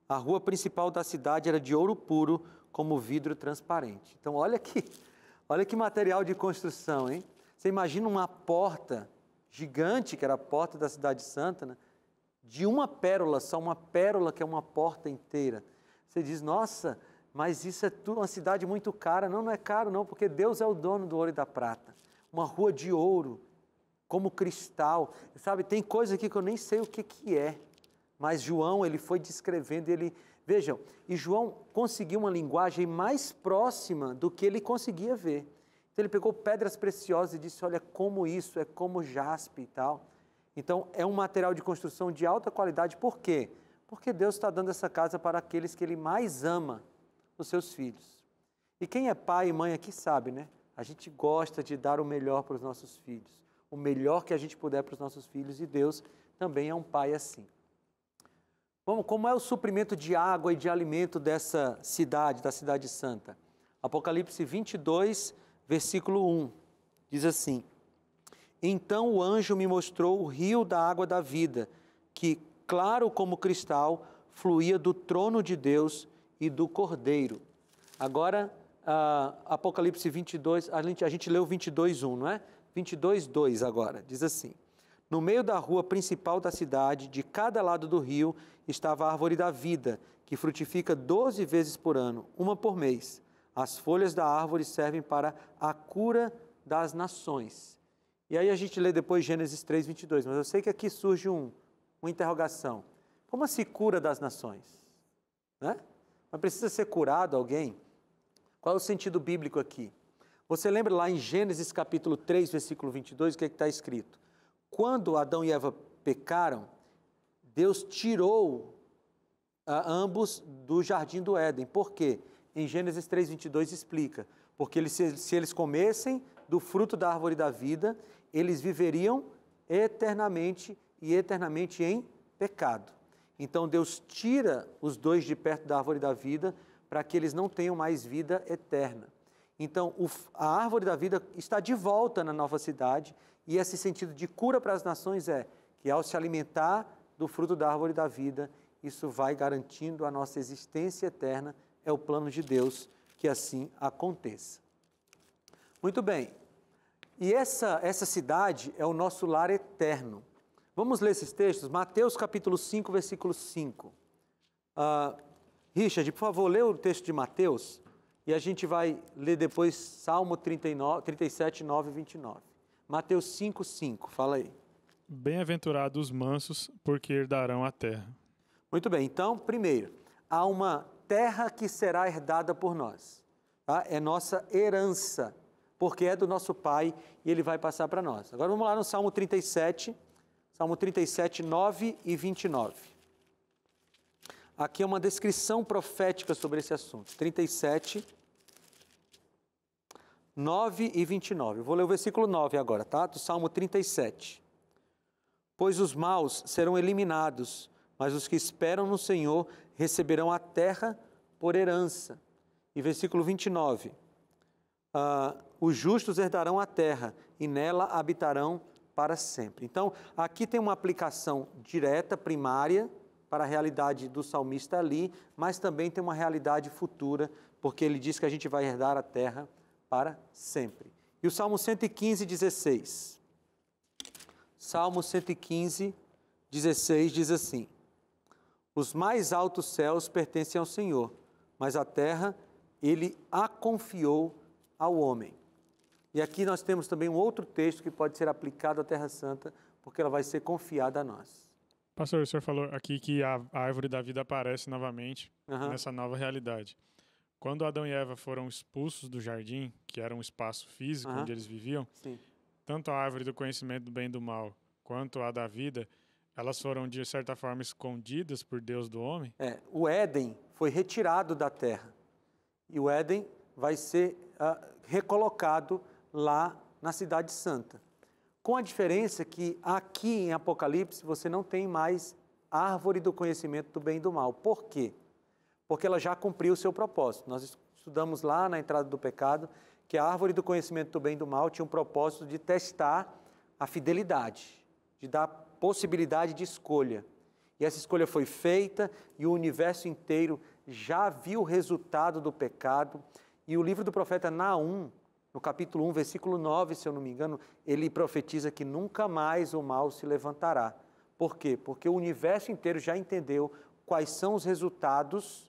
A rua principal da cidade era de ouro puro, como vidro transparente. Então, olha que material de construção, hein? Você imagina uma porta gigante, que era a porta da Cidade Santa, né? de uma pérola, só uma pérola que é uma porta inteira. Você diz, nossa, mas isso é tudo uma cidade muito cara. Não, não é caro não, porque Deus é o dono do ouro e da prata. Uma rua de ouro, como cristal. Sabe, tem coisa aqui que eu nem sei o que é. Mas João, ele foi descrevendo, ele... Vejam, e João conseguiu uma linguagem mais próxima do que ele conseguia ver. Então ele pegou pedras preciosas e disse, olha como isso, é como jaspe e tal. Então é um material de construção de alta qualidade. Por quê? Porque Deus está dando essa casa para aqueles que Ele mais ama, os seus filhos. E quem é pai e mãe aqui sabe, né? A gente gosta de dar o melhor para os nossos filhos. O melhor que a gente puder para os nossos filhos. E Deus também é um pai assim. Bom, como é o suprimento de água e de alimento dessa cidade, da cidade santa? Apocalipse 22, versículo 1, diz assim: Então o anjo me mostrou o rio da água da vida, que, claro como cristal, fluía do trono de Deus e do Cordeiro. Agora, Apocalipse 22, a gente leu 22, 1, não é? 22, 2 agora, diz assim: No meio da rua principal da cidade, de cada lado do rio, estava a árvore da vida, que frutifica 12 vezes por ano, uma por mês. As folhas da árvore servem para a cura das nações. E aí a gente lê depois Gênesis 3, 22, mas eu sei que aqui surge uma interrogação. Como assim cura das nações? Né? Mas precisa ser curado alguém? Qual é o sentido bíblico aqui? Você lembra lá em Gênesis capítulo 3, versículo 22, o que está escrito? Quando Adão e Eva pecaram, Deus tirou ambos do jardim do Éden. Por quê? Em Gênesis 3, 22 explica. Porque se eles comessem do fruto da árvore da vida, eles viveriam eternamente e eternamente em pecado. Então Deus tira os dois de perto da árvore da vida para que eles não tenham mais vida eterna. Então a árvore da vida está de volta na nova cidade e esse sentido de cura para as nações é que ao se alimentar do fruto da árvore da vida, isso vai garantindo a nossa existência eterna. É o plano de Deus que assim aconteça. Muito bem. E essa cidade é o nosso lar eterno. Vamos ler esses textos? Mateus capítulo 5, versículo 5. Richard, por favor, lê o texto de Mateus e a gente vai ler depois Salmo 37, 9 e 29. Mateus 5, 5, fala aí. Bem-aventurados os mansos, porque herdarão a terra. Muito bem, então, primeiro, há uma terra que será herdada por nós. Tá? É nossa herança, porque é do nosso Pai e Ele vai passar para nós. Agora vamos lá no Salmo 37, 9 e 29. Aqui é uma descrição profética sobre esse assunto. 37, 9 e 29. Eu vou ler o versículo 9 agora, tá? Do Salmo 37. Pois os maus serão eliminados, mas os que esperam no Senhor receberão a terra por herança. E versículo 29. Os justos herdarão a terra e nela habitarão para sempre. Então, aqui tem uma aplicação direta, primária, para a realidade do salmista ali, mas também tem uma realidade futura, porque ele diz que a gente vai herdar a terra para sempre. E o Salmo 115, 16. Salmo 115, 16 diz assim: Os mais altos céus pertencem ao Senhor, mas a terra Ele a confiou ao homem. E aqui nós temos também um outro texto que pode ser aplicado à Terra Santa, porque ela vai ser confiada a nós. Pastor, o senhor falou aqui que a árvore da vida aparece novamente nessa nova realidade. Quando Adão e Eva foram expulsos do jardim, que era um espaço físico onde eles viviam, sim, tanto a árvore do conhecimento do bem e do mal, quanto a da vida, elas foram, de certa forma, escondidas por Deus do homem? O Éden foi retirado da terra. E o Éden vai ser recolocado lá na Cidade Santa. Com a diferença que aqui em Apocalipse você não tem mais árvore do conhecimento do bem e do mal. Por quê? Porque ela já cumpriu o seu propósito. Nós estudamos lá na entrada do pecado que a árvore do conhecimento do bem e do mal tinha um propósito de testar a fidelidade, de dar possibilidade de escolha. E essa escolha foi feita e o universo inteiro já viu o resultado do pecado. E o livro do profeta Naum, no capítulo 1, versículo 9, se eu não me engano, ele profetiza que nunca mais o mal se levantará, Por quê? Porque o universo inteiro já entendeu quais são os resultados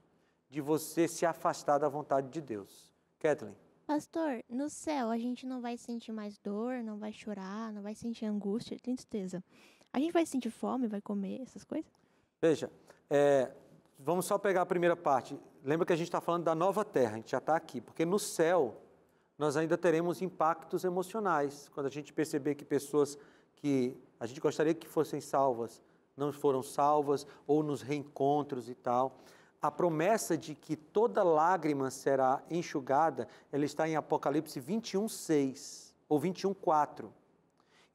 de você se afastar da vontade de Deus. Kathleen? Pastor, no céu a gente não vai sentir mais dor, não vai chorar, não vai sentir angústia, tristeza. A gente vai sentir fome, vai comer, essas coisas? Veja, vamos só pegar a primeira parte. Lembra que a gente está falando da nova terra, a gente já está aqui, porque no céu nós ainda teremos impactos emocionais. Quando a gente perceber que pessoas que a gente gostaria que fossem salvas não foram salvas, ou nos reencontros e tal. A promessa de que toda lágrima será enxugada, ela está em Apocalipse 21:6 ou 21:4.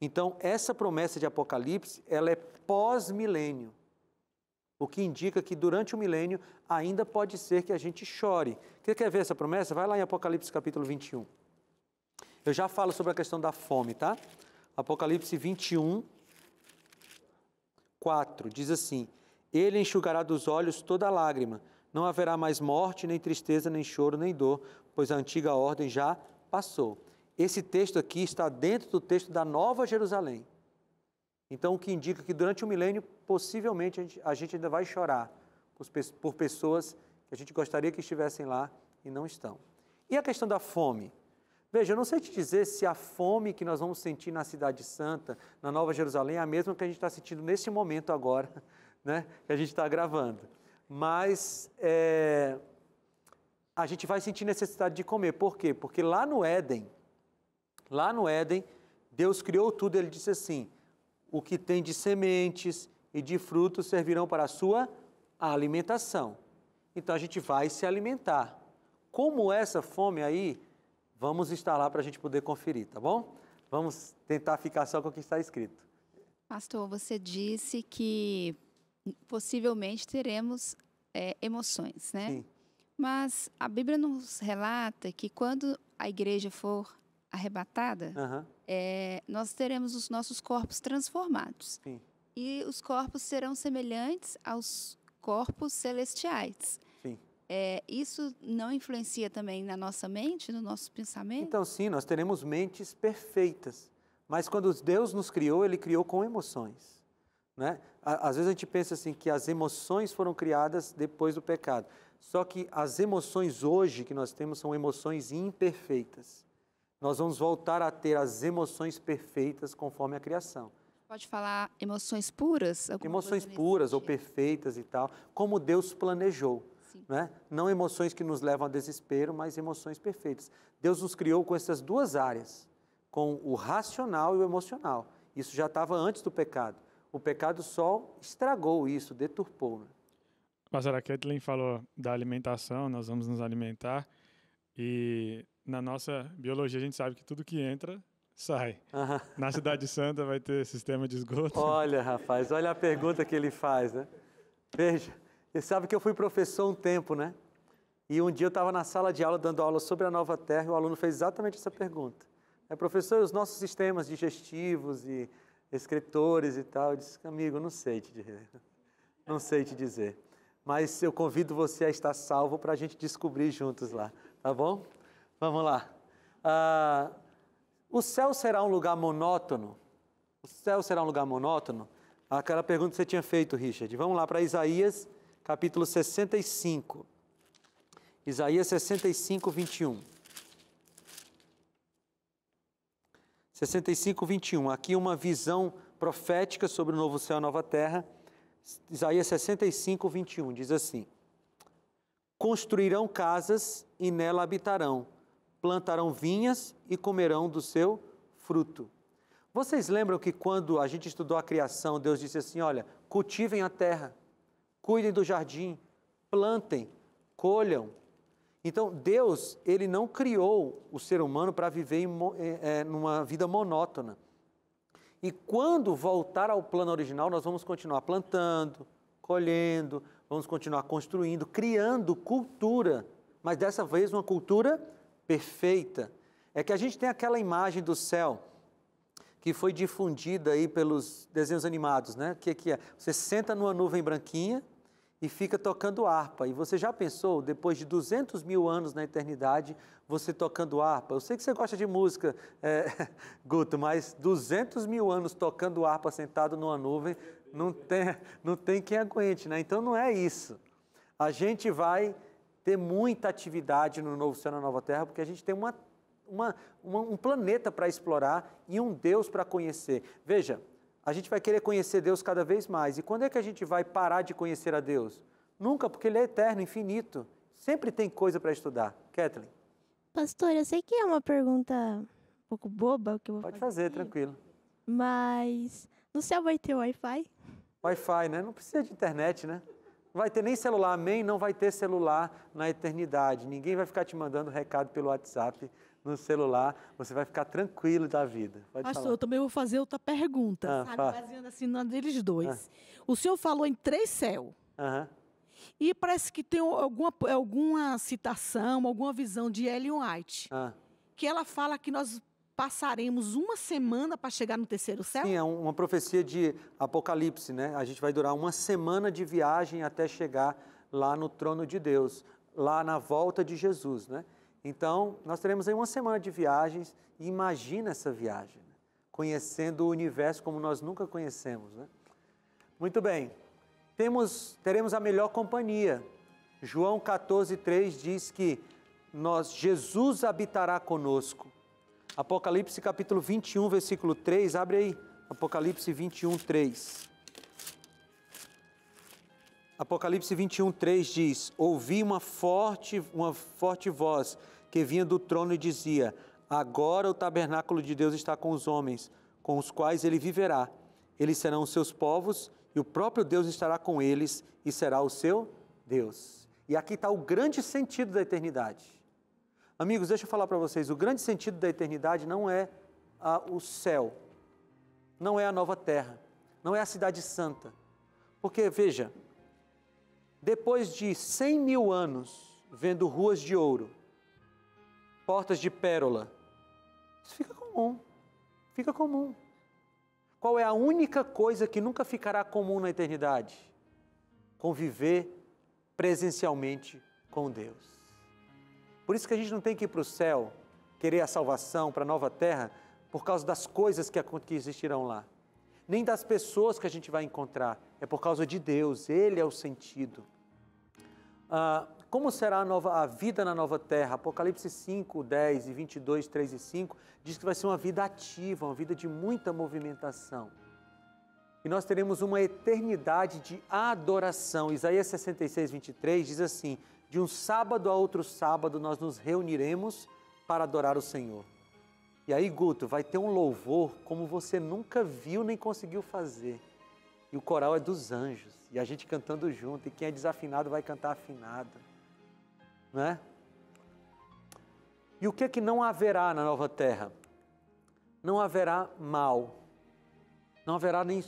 Então, essa promessa de Apocalipse, ela é pós-milênio, o que indica que durante o milênio ainda pode ser que a gente chore. Você quer ver essa promessa? Vai lá em Apocalipse capítulo 21. Eu já falo sobre a questão da fome, tá? Apocalipse 21:4 diz assim: Ele enxugará dos olhos toda lágrima, não haverá mais morte, nem tristeza, nem choro, nem dor, pois a antiga ordem já passou. Esse texto aqui está dentro do texto da Nova Jerusalém. Então, o que indica que durante o milênio, possivelmente, a gente ainda vai chorar por pessoas que a gente gostaria que estivessem lá e não estão. E a questão da fome? Veja, eu não sei te dizer se a fome que nós vamos sentir na Cidade Santa, na Nova Jerusalém, é a mesma que a gente está sentindo nesse momento agora, né, que a gente está gravando. Mas a gente vai sentir necessidade de comer. Por quê? Porque lá no Éden, Deus criou tudo, Ele disse assim: o que tem de sementes e de frutos servirão para a sua alimentação. Então a gente vai se alimentar. Como essa fome aí, vamos estar lá para a gente poder conferir, tá bom? Vamos tentar ficar só com o que está escrito. Pastor, você disse que possivelmente teremos emoções, né? Sim. Mas a Bíblia nos relata que quando a igreja for arrebatada, Aham. nós teremos os nossos corpos transformados. Sim. E os corpos serão semelhantes aos corpos celestiais. Sim. Isso não influencia também na nossa mente, no nosso pensamento? Então, sim, nós teremos mentes perfeitas. Mas quando Deus nos criou, Ele criou com emoções, né? Às vezes a gente pensa assim que as emoções foram criadas depois do pecado. Só que as emoções hoje que nós temos são emoções imperfeitas. Nós vamos voltar a ter as emoções perfeitas conforme a criação. Pode falar emoções puras? Emoções puras ou perfeitas e tal, como Deus planejou. Né? Não emoções que nos levam a desespero, mas emoções perfeitas. Deus nos criou com essas duas áreas, com o racional e o emocional. Isso já estava antes do pecado. O pecado só estragou isso, deturpou. Né? Pastora Kathleen falou da alimentação, nós vamos nos alimentar. E na nossa biologia a gente sabe que tudo que entra, sai. Aham. Na Cidade Santa vai ter sistema de esgoto. Olha, rapaz, olha a pergunta que ele faz, né? Veja, você sabe que eu fui professor um tempo, né? E um dia eu estava na sala de aula dando aula sobre a nova terra e o aluno fez exatamente essa pergunta. Professor, os nossos sistemas digestivos e excretores e tal. Eu disse: amigo, não sei te dizer. Não sei te dizer. Mas eu convido você a estar salvo para a gente descobrir juntos lá. Tá bom? Vamos lá. O céu será um lugar monótono? O céu será um lugar monótono? Aquela pergunta que você tinha feito, Richard. Vamos lá para Isaías, capítulo 65. Isaías 65, 21. 65, 21. Aqui uma visão profética sobre o novo céu e a nova terra. Isaías 65, 21. Diz assim: construirão casas e nela habitarão, plantarão vinhas e comerão do seu fruto. Vocês lembram que quando a gente estudou a criação, Deus disse assim: olha, cultivem a terra, cuidem do jardim, plantem, colham. Então, Deus, Ele não criou o ser humano para viver numa vida monótona. E quando voltar ao plano original, nós vamos continuar plantando, colhendo, vamos continuar construindo, criando cultura, mas dessa vez uma cultura perfeita. É que a gente tem aquela imagem do céu que foi difundida aí pelos desenhos animados, né? Que é? Você senta numa nuvem branquinha e fica tocando harpa. E você já pensou, depois de 200 mil anos na eternidade, você tocando harpa? Eu sei que você gosta de música, Guto, mas 200 mil anos tocando harpa sentado numa nuvem Não tem quem aguente, né? Então não é isso. A gente vai ter muita atividade no novo céu e na nova terra, porque a gente tem um planeta para explorar e um Deus para conhecer. Veja, a gente vai querer conhecer Deus cada vez mais. E quando é que a gente vai parar de conhecer a Deus? Nunca, porque Ele é eterno, infinito. Sempre tem coisa para estudar. Kathleen? Pastor, eu sei que é uma pergunta um pouco boba que eu vou Pode fazer, aqui, tranquilo. mas no céu vai ter Wi-Fi? Wi-Fi, né? Não precisa de internet, né? Não vai ter nem celular, amém? Não vai ter celular na eternidade. Ninguém vai ficar te mandando recado pelo WhatsApp no celular. Você vai ficar tranquilo da vida. Pode Pastor, falar. eu também vou fazer outra pergunta, fala. baseando assim na deles dois. O senhor falou em 3 céus. Aham. E parece que tem alguma citação, alguma visão de Ellen White, que ela fala que nós passaremos uma semana para chegar no 3º céu? Sim, é uma profecia de Apocalipse, né? A gente vai durar uma semana de viagem até chegar lá no trono de Deus, lá na volta de Jesus, né? Então, nós teremos aí uma semana de viagens e imagina essa viagem, né? Conhecendo o universo como nós nunca conhecemos, né? Muito bem, teremos a melhor companhia. João 14:3 diz que Jesus habitará conosco. Apocalipse capítulo 21, versículo 3, abre aí, Apocalipse 21, 3. Apocalipse 21, 3 diz: ouvi uma forte voz que vinha do trono e dizia: agora o tabernáculo de Deus está com os homens, com os quais ele viverá. Eles serão os seus povos e o próprio Deus estará com eles e será o seu Deus. E aqui está o grande sentido da eternidade. Amigos, deixa eu falar para vocês, o grande sentido da eternidade não é o céu, não é a nova terra, não é a cidade santa. Porque, veja, depois de 100 mil anos vendo ruas de ouro, portas de pérola, isso fica comum. Qual é a única coisa que nunca ficará comum na eternidade? Conviver presencialmente com Deus. Por isso que a gente não tem que ir para o céu, querer a salvação para a nova terra, por causa das coisas que existirão lá. Nem das pessoas que a gente vai encontrar, é por causa de Deus, Ele é o sentido. Como será a vida na nova terra? Apocalipse 5, 10 e 22, 3 e 5, diz que vai ser uma vida ativa, uma vida de muita movimentação. E nós teremos uma eternidade de adoração. Isaías 66, 23 diz assim: de um sábado a outro sábado nós nos reuniremos para adorar o Senhor. E aí, Guto, vai ter um louvor como você nunca viu nem conseguiu fazer. E o coral é dos anjos, e a gente cantando junto, e quem é desafinado vai cantar afinado. Não é? E o que é que não haverá na nova terra? Não haverá mal. Não haverá nem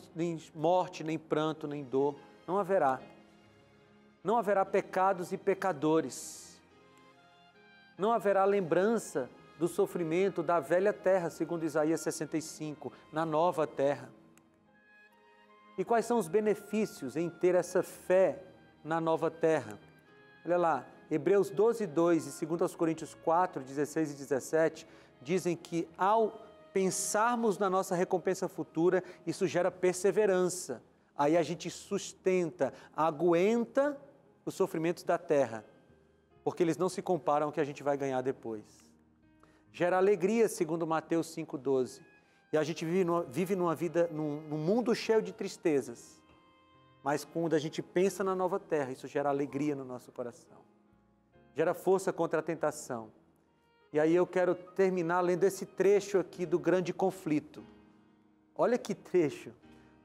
morte, nem pranto, nem dor. Não haverá. Não haverá pecados e pecadores. Não haverá lembrança do sofrimento da velha terra, segundo Isaías 65, na nova terra. E quais são os benefícios em ter essa fé na nova terra? Olha lá, Hebreus 12, 2 e 2 Coríntios 4, 16 e 17, dizem que ao pensarmos na nossa recompensa futura, isso gera perseverança. Aí a gente sustenta, aguenta os sofrimentos da terra, porque eles não se comparam ao que a gente vai ganhar depois. Gera alegria, segundo Mateus 5,12. E a gente vive num mundo cheio de tristezas. Mas quando a gente pensa na nova terra, isso gera alegria no nosso coração. Gera força contra a tentação. E aí eu quero terminar lendo esse trecho aqui do Grande Conflito. Olha que trecho.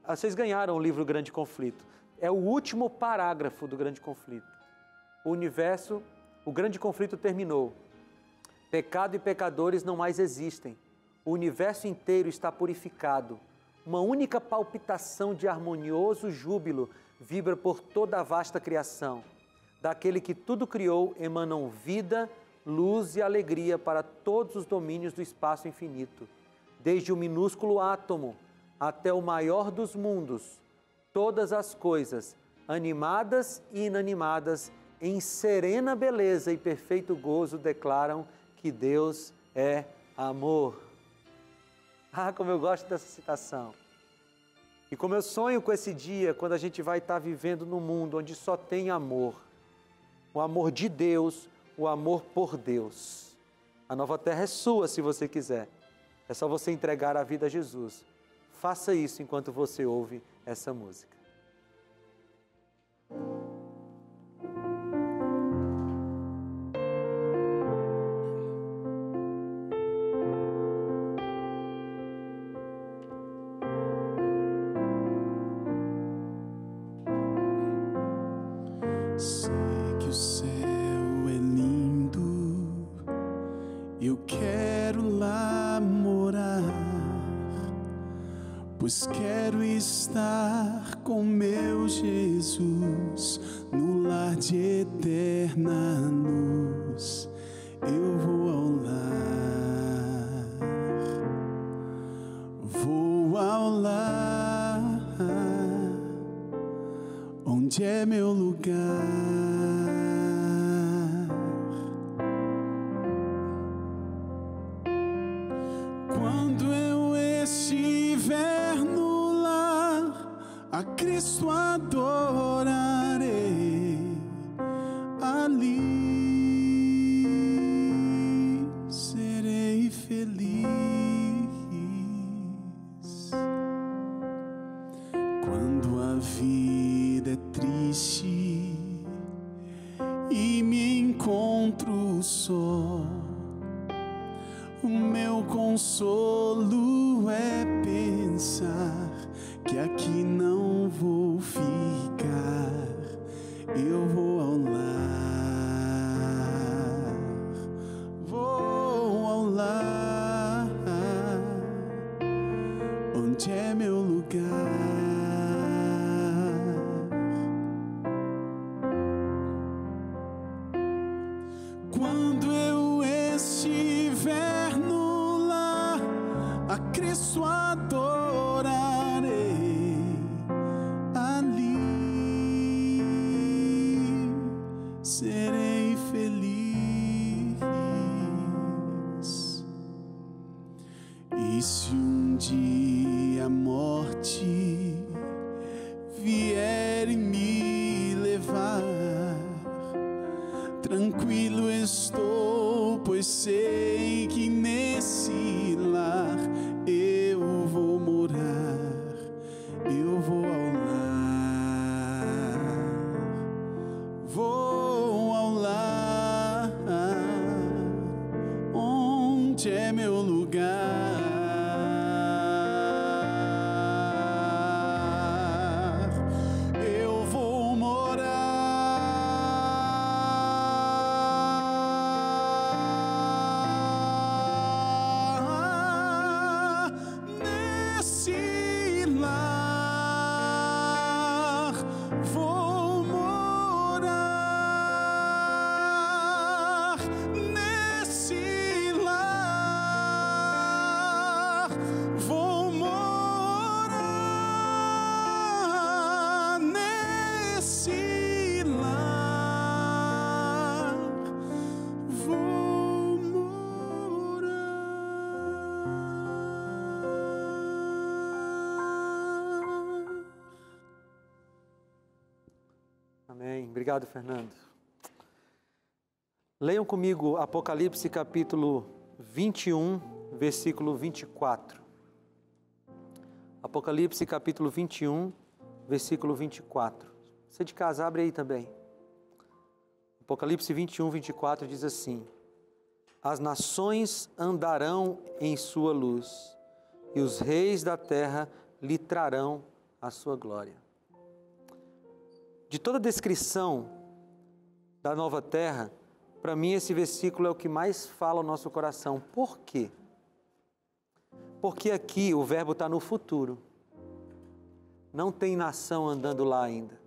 Vocês ganharam o livro Grande Conflito. É o último parágrafo do Grande Conflito. O Grande Conflito terminou. Pecado e pecadores não mais existem. O universo inteiro está purificado. Uma única palpitação de harmonioso júbilo vibra por toda a vasta criação. Daquele que tudo criou emanam vida, luz e alegria para todos os domínios do espaço infinito. Desde o minúsculo átomo até o maior dos mundos, todas as coisas, animadas e inanimadas, em serena beleza e perfeito gozo, declaram que Deus é amor. Ah, como eu gosto dessa citação. E como eu sonho com esse dia, quando a gente vai estar vivendo num mundo onde só tem amor, o amor de Deus, o amor por Deus. A nova terra é sua se você quiser. É só você entregar a vida a Jesus. Faça isso enquanto você ouve essa música. Sei que o céu é lindo, eu quero lá morar, pois quero estar com meu Jesus no lar de eterna luz. Eu vou ao lar, onde é meu lugar. Quando eu estiver no lar, a Cristo adorarei. Ali serei feliz. Quando a vida é triste e me encontro só, o meu consolo é pensar que aqui não vou ficar. Eu vou ao lar, onde é meu lugar. Quando eu estiver no lar, a Cristo adorarei. Ali serei feliz. E se um dia a morte vier e me levar, tranquilo estou, pois sei que nesse lar eu vou morar. Eu vou ao lar, onde é meu lugar. Eu vou morar nesse lar. Vou morar nesse lar. Vou morar nesse lar. Vou morar. Amém. Obrigado, Fernando. Leiam comigo Apocalipse capítulo 21, versículo 24. Apocalipse capítulo 21, versículo 24. Você de casa, abre aí também. Apocalipse 21, 24 diz assim: as nações andarão em sua luz, e os reis da terra lhe trarão a sua glória. De toda a descrição da nova terra, para mim esse versículo é o que mais fala ao nosso coração. Por quê? Porque aqui o verbo está no futuro. Não tem nação andando lá ainda.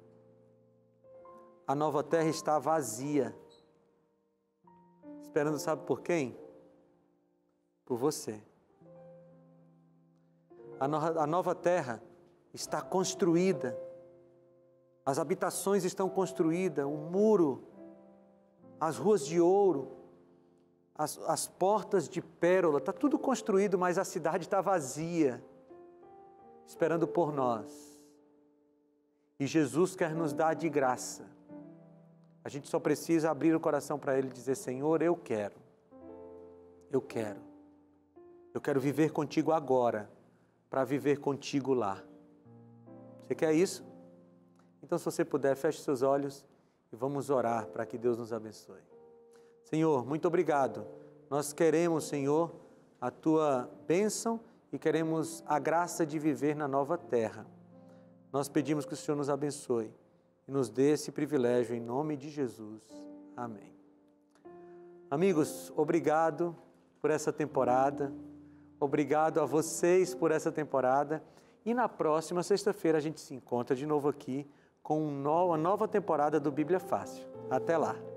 A nova terra está vazia. Esperando, sabe por quem? Por você. A nova terra está construída. As habitações estão construídas, o muro, as ruas de ouro, as portas de pérola, está tudo construído, mas a cidade está vazia. esperando por nós. E Jesus quer nos dar de graça. A gente só precisa abrir o coração para Ele e dizer: Senhor, eu quero. Eu quero. Eu quero viver contigo agora, para viver contigo lá. Você quer isso? Então, se você puder, feche seus olhos e vamos orar para que Deus nos abençoe. Senhor, muito obrigado. Nós queremos, Senhor, a Tua bênção e queremos a graça de viver na nova terra. Nós pedimos que o Senhor nos abençoe e nos dê esse privilégio em nome de Jesus. Amém. Amigos, obrigado por essa temporada. Obrigado a vocês por essa temporada. E na próxima sexta-feira a gente se encontra de novo aqui com uma nova temporada do Bíblia Fácil. Até lá!